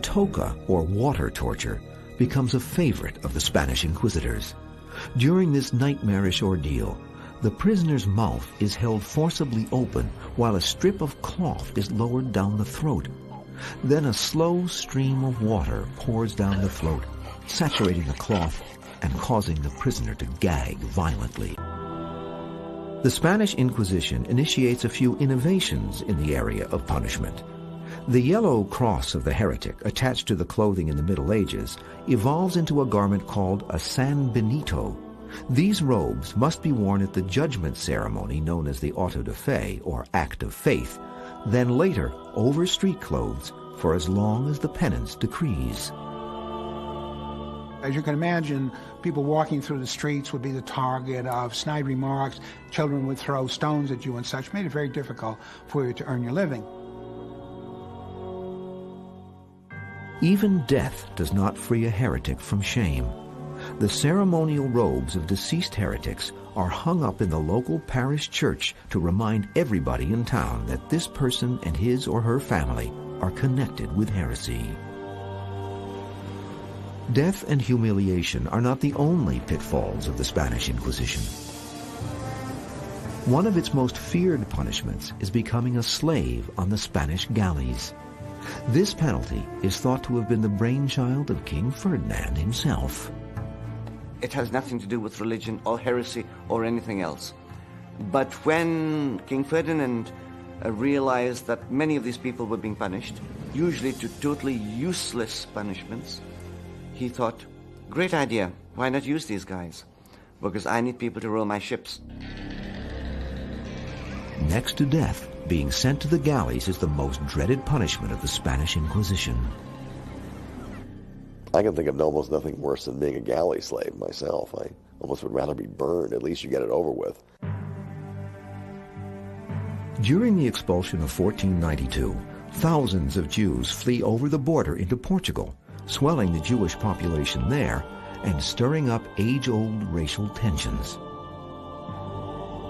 Toca, or water torture, becomes a favorite of the Spanish inquisitors. During this nightmarish ordeal, the prisoner's mouth is held forcibly open while a strip of cloth is lowered down the throat. Then a slow stream of water pours down the throat, saturating the cloth and causing the prisoner to gag violently. The Spanish Inquisition initiates a few innovations in the area of punishment. The yellow cross of the heretic attached to the clothing in the Middle Ages evolves into a garment called a San Benito. These robes must be worn at the judgment ceremony known as the auto de fe, or act of faith, then later over street clothes for as long as the penance decrees. As you can imagine, people walking through the streets would be the target of snide remarks. Children would throw stones at you and such, made it very difficult for you to earn your living. Even death does not free a heretic from shame. The ceremonial robes of deceased heretics are hung up in the local parish church to remind everybody in town that this person and his or her family are connected with heresy. Death and humiliation are not the only pitfalls of the Spanish Inquisition. One of its most feared punishments is becoming a slave on the Spanish galleys. This penalty is thought to have been the brainchild of King Ferdinand himself. It has nothing to do with religion or heresy or anything else. But when King Ferdinand realized that many of these people were being punished, usually to totally useless punishments, he thought, great idea, why not use these guys? Because I need people to row my ships. Next to death, being sent to the galleys is the most dreaded punishment of the Spanish Inquisition. I can think of almost nothing worse than being a galley slave myself. I almost would rather be burned. At least you get it over with. During the expulsion of 1492, thousands of Jews flee over the border into Portugal, swelling the Jewish population there and stirring up age-old racial tensions.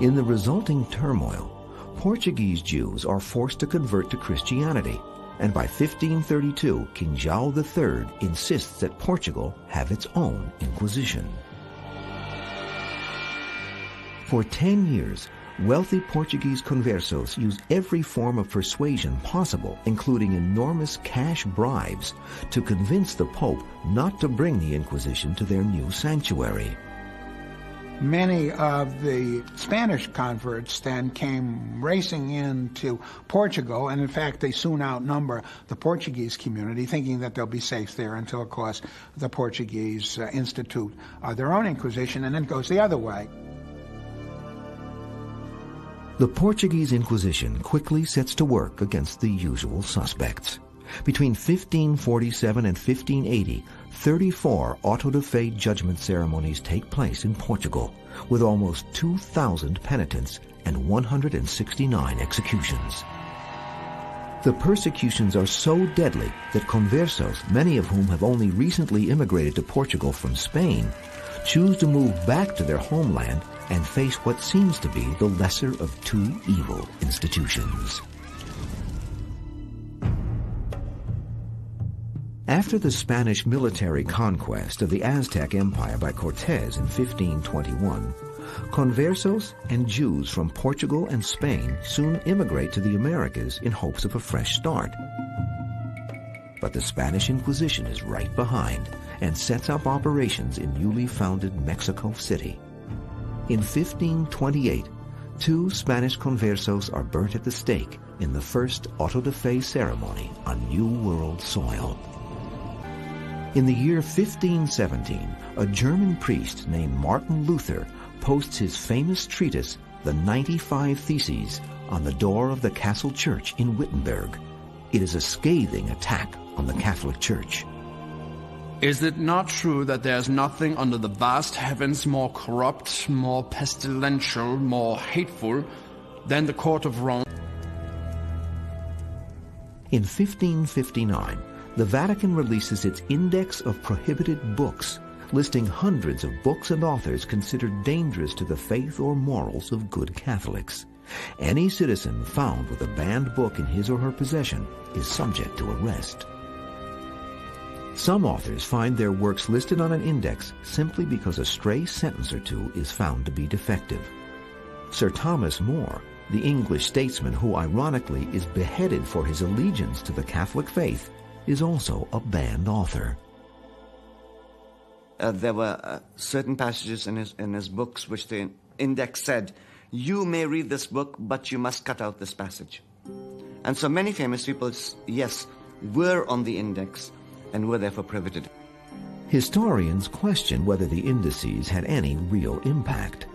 In the resulting turmoil, Portuguese Jews are forced to convert to Christianity, and by 1532, King João III insists that Portugal have its own Inquisition. For 10 years, wealthy Portuguese conversos used every form of persuasion possible, including enormous cash bribes, to convince the Pope not to bring the Inquisition to their new sanctuary. Many of the Spanish converts then came racing into Portugal, and in fact they soon outnumber the Portuguese community, thinking that they'll be safe there until, of course, the Portuguese institute their own Inquisition, and then it goes the other way. The Portuguese Inquisition quickly sets to work against the usual suspects. Between 1547 and 1580, 34 auto de fe judgment ceremonies take place in Portugal, with almost 2,000 penitents and 169 executions. The persecutions are so deadly that conversos, many of whom have only recently immigrated to Portugal from Spain, choose to move back to their homeland and face what seems to be the lesser of two evil institutions. After the Spanish military conquest of the Aztec Empire by Cortés in 1521, conversos and Jews from Portugal and Spain soon immigrate to the Americas in hopes of a fresh start. But the Spanish Inquisition is right behind and sets up operations in newly founded Mexico City. In 1528, 2 Spanish conversos are burnt at the stake in the first auto de fe ceremony on New World soil. In the year 1517, a German priest named Martin Luther posts his famous treatise, The 95 Theses, on the door of the castle church in Wittenberg. It is a scathing attack on the Catholic Church. Is it not true that there is nothing under the vast heavens more corrupt, more pestilential, more hateful than the court of Rome? In 1559, the Vatican releases its Index of Prohibited Books, listing hundreds of books and authors considered dangerous to the faith or morals of good Catholics. Any citizen found with a banned book in his or her possession is subject to arrest. Some authors find their works listed on an index simply because a stray sentence or two is found to be defective. Sir Thomas More, the English statesman who ironically is beheaded for his allegiance to the Catholic faith, is also a banned author. There were certain passages in his books which the index said, you may read this book, but you must cut out this passage. And so many famous people, yes, were on the index and were therefore prohibited. Historians question whether the indices had any real impact.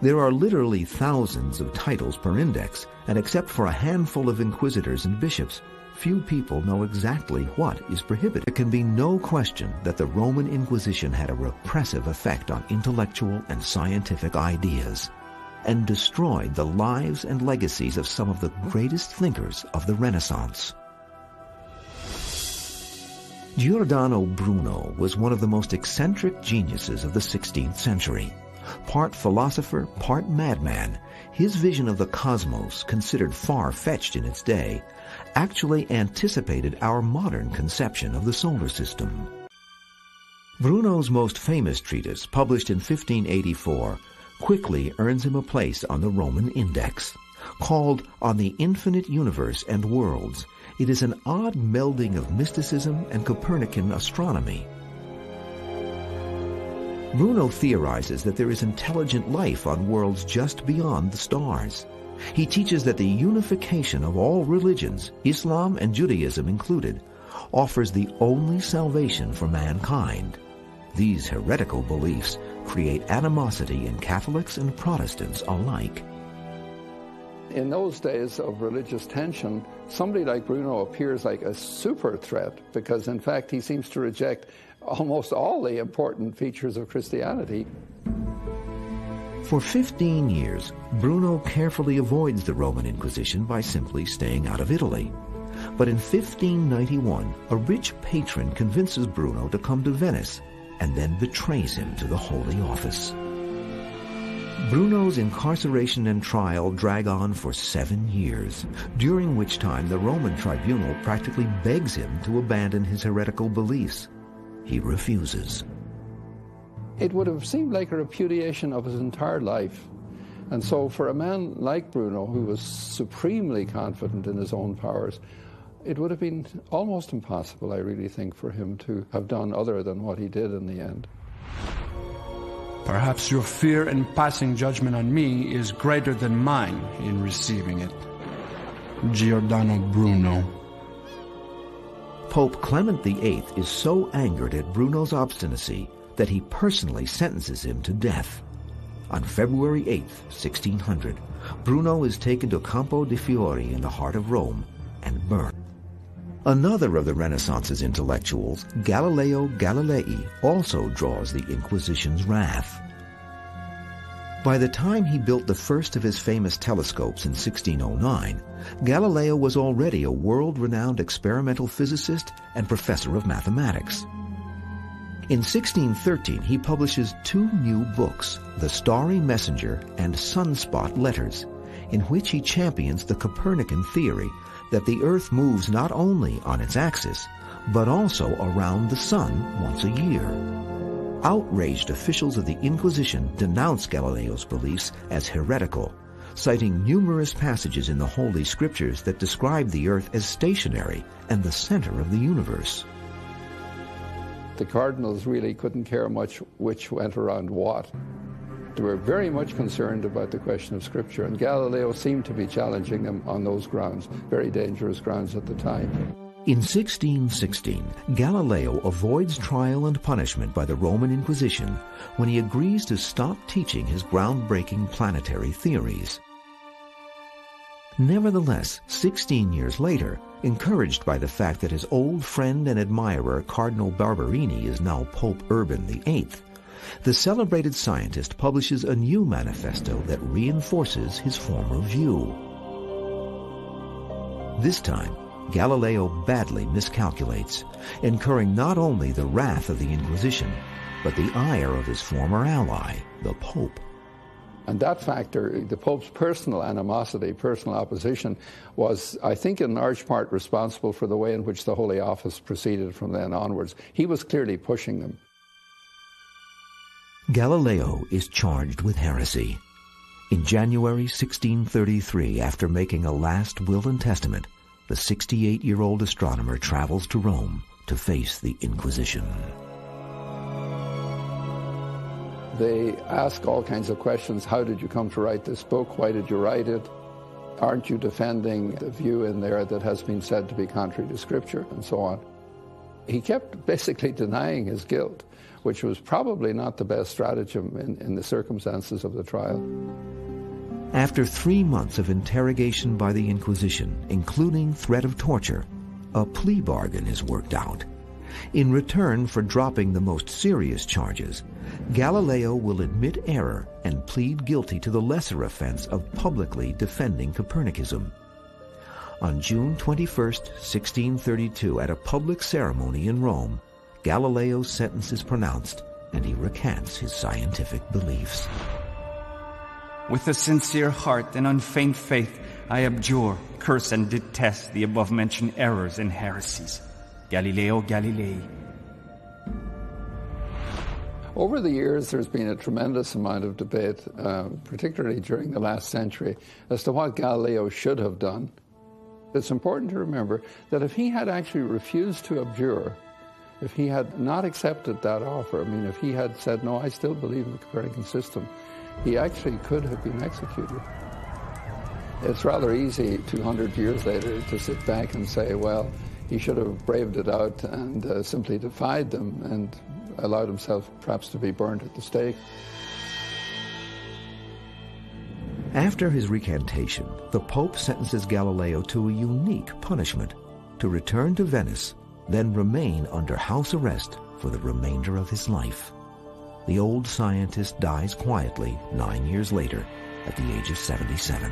There are literally thousands of titles per index, and except for a handful of inquisitors and bishops, few people know exactly what is prohibited. There can be no question that the Roman Inquisition had a repressive effect on intellectual and scientific ideas, and destroyed the lives and legacies of some of the greatest thinkers of the Renaissance. Giordano Bruno was one of the most eccentric geniuses of the 16th century. Part philosopher, part madman, his vision of the cosmos, considered far-fetched in its day, actually anticipated our modern conception of the solar system. Bruno's most famous treatise, published in 1584, quickly earns him a place on the Roman index. Called On the Infinite Universe and Worlds, it is an odd melding of mysticism and Copernican astronomy. Bruno theorizes that there is intelligent life on worlds just beyond the stars. He teaches that the unification of all religions, Islam and Judaism included, offers the only salvation for mankind. These heretical beliefs create animosity in Catholics and Protestants alike. In those days of religious tension, somebody like Bruno appears like a super threat because, in fact, he seems to reject almost all the important features of Christianity. For 15 years, Bruno carefully avoids the Roman Inquisition by simply staying out of Italy. But in 1591, a rich patron convinces Bruno to come to Venice and then betrays him to the Holy Office. Bruno's incarceration and trial drag on for 7 years, during which time the Roman tribunal practically begs him to abandon his heretical beliefs. He refuses. It would have seemed like a repudiation of his entire life. And so for a man like Bruno, who was supremely confident in his own powers, it would have been almost impossible, I really think, for him to have done other than what he did in the end. Perhaps your fear in passing judgment on me is greater than mine in receiving it. Giordano Bruno. Pope Clement VIII is so angered at Bruno's obstinacy that he personally sentences him to death. On February 8, 1600, Bruno is taken to Campo de' Fiori in the heart of Rome and burned. Another of the Renaissance's intellectuals, Galileo Galilei, also draws the Inquisition's wrath. By the time he built the first of his famous telescopes in 1609, Galileo was already a world-renowned experimental physicist and professor of mathematics. In 1613, he publishes 2 new books, The Starry Messenger and Sunspot Letters, in which he champions the Copernican theory that the Earth moves not only on its axis, but also around the sun once a year. Outraged officials of the Inquisition denounced Galileo's beliefs as heretical, citing numerous passages in the Holy Scriptures that describe the Earth as stationary and the center of the universe. The cardinals really couldn't care much which went around what. They were very much concerned about the question of Scripture, and Galileo seemed to be challenging them on those grounds, very dangerous grounds at the time. In 1616, Galileo avoids trial and punishment by the Roman Inquisition when he agrees to stop teaching his groundbreaking planetary theories. Nevertheless, 16 years later, encouraged by the fact that his old friend and admirer Cardinal Barberini is now Pope Urban VIII, the celebrated scientist publishes a new manifesto that reinforces his former view. This time, Galileo badly miscalculates, incurring not only the wrath of the Inquisition, but the ire of his former ally, the Pope. And that factor, the Pope's personal animosity, personal opposition, was, I think, in large part responsible for the way in which the Holy Office proceeded from then onwards. He was clearly pushing them. Galileo is charged with heresy. In January 1633, after making a last will and testament, the 68-year-old astronomer travels to Rome to face the Inquisition. They ask all kinds of questions. How did you come to write this book? Why did you write it? Aren't you defending the view in there that has been said to be contrary to Scripture? And so on. He kept basically denying his guilt, which was probably not the best stratagem in the circumstances of the trial. After 3 months of interrogation by the Inquisition, including threat of torture, a plea bargain is worked out. In return for dropping the most serious charges, Galileo will admit error and plead guilty to the lesser offense of publicly defending Copernicism. On June 21, 1632, at a public ceremony in Rome, Galileo's sentence is pronounced and he recants his scientific beliefs. With a sincere heart and unfeigned faith, I abjure, curse, and detest the above-mentioned errors and heresies. Galileo Galilei. Over the years, there's been a tremendous amount of debate, particularly during the last century, as to what Galileo should have done. It's important to remember that if he had actually refused to abjure, if he had not accepted that offer, I mean, if he had said, no, I still believe in the Copernican system, he actually could have been executed. It's rather easy 200 years later to sit back and say, well, he should have braved it out and simply defied them and allowed himself perhaps to be burned at the stake. After his recantation, the Pope sentences Galileo to a unique punishment: to return to Venice, then remain under house arrest for the remainder of his life. The old scientist dies quietly 9 years later at the age of 77.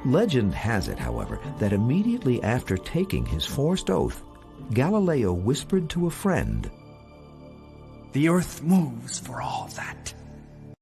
Legend has it, however, that immediately after taking his forced oath, Galileo whispered to a friend, The earth moves for all that.